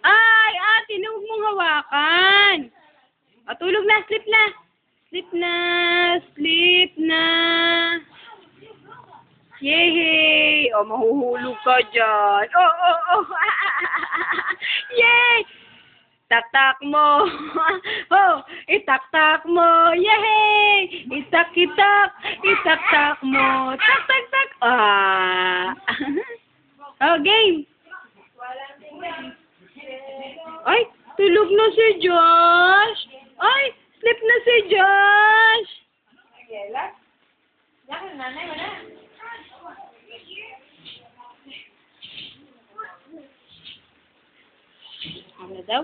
Ay, ate, huwag mong hawakan. O, tulog na, sleep na. Sleep na, sleep na. Yay! O, mahuhulog ka dyan. Oh. Yay! Tak-tak mo. Oh, itak-tak mo. Yay! Itak-itak. Itak-tak mo. Tak-tak-tak. Ah. Oh, game. Ay, tulog na si Josh. Ay, sleep na si Josh. Ano daw?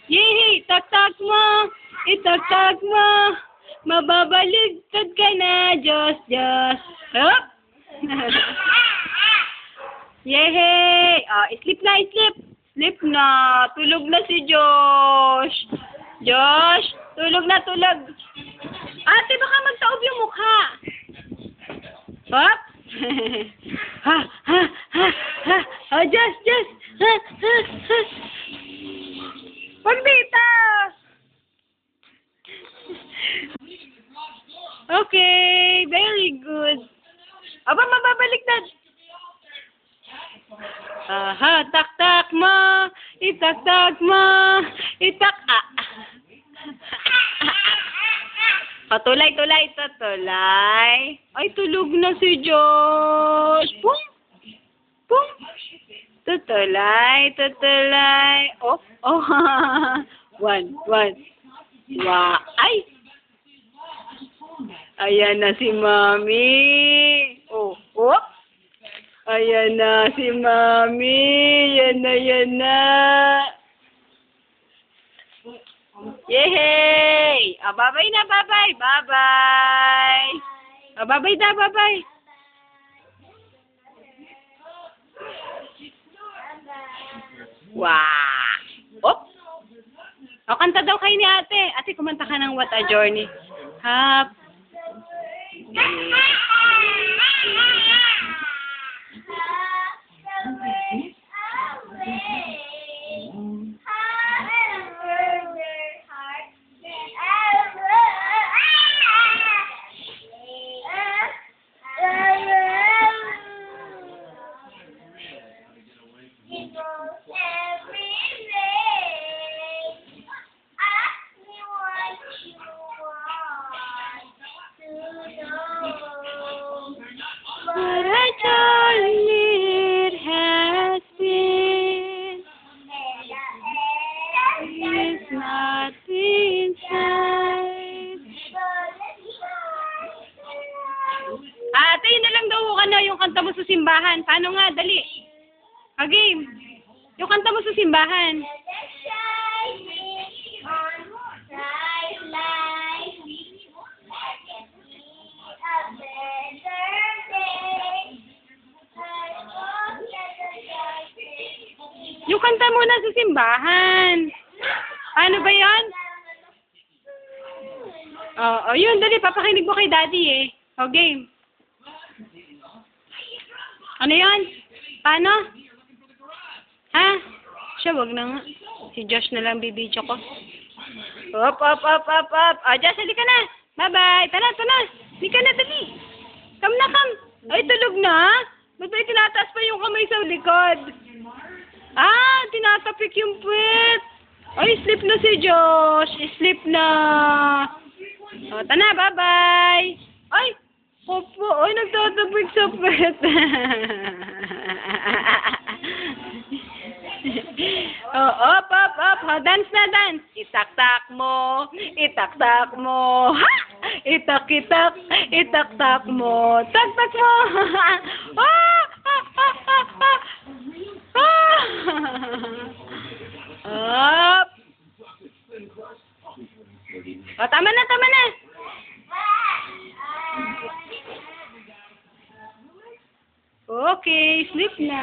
Yay! Tak-tak mo! Itak-tak mo! Mababaligtad ka na, Diyos, Diyos. Hup! Yay! Sleep na, sleep! Sleep na! Tulog na si Josh! Josh! Tulog na, tulog! Ate, baka magtaob yung mukha! Hup! Ha! Oh, Josh! Ha! Pagbita! Okay, very good. Aba, mababalik na. Aha, tak-tak mo. Itak-tak mo. Tulay. Ay, tulog na si Josh. Pum. Tutulay. Oh. One. Wow. Ay. Ayan na si Mami. Oh. Ayan na si Mami. Yan na. Yay! Bye-bye na, bye-bye. Bye-bye. Bye-bye na, bye-bye. Wow! Oh! Kanta daw kayo ni ate. Ate, kumanta ka ng What a Journey. Hap. What a journey it has been. It's not inside. Ate, yun na lang daw yung kanta mo sa simbahan. Paano nga? Dali. Game. Yung kanta mo sa simbahan. Yung kanta muna sa simbahan. Ano ba yun? Yun, dali, papakinig mo kay daddy eh. Game. Ano yun? Paano? Ha? Siya, wag na nga. Si Josh na lang bibidyo ko. Up. Josh, halika na. Bye-bye. Tara. Halika na, dali. Come na. Ay, tulog na? Ba't ba tinataas pa yung kamay sa likod? Tinatapik yung puwet. Ay, sleep na si Josh. Sleep na. Tana, bye-bye. Ay, opo. Ay, nagtatapik sa puwet. Up. Dance na, dance. Itak-tak mo. Ha! Itak-tak mo. Tak-tak mo. Up. Tama na. Okay, sleep na.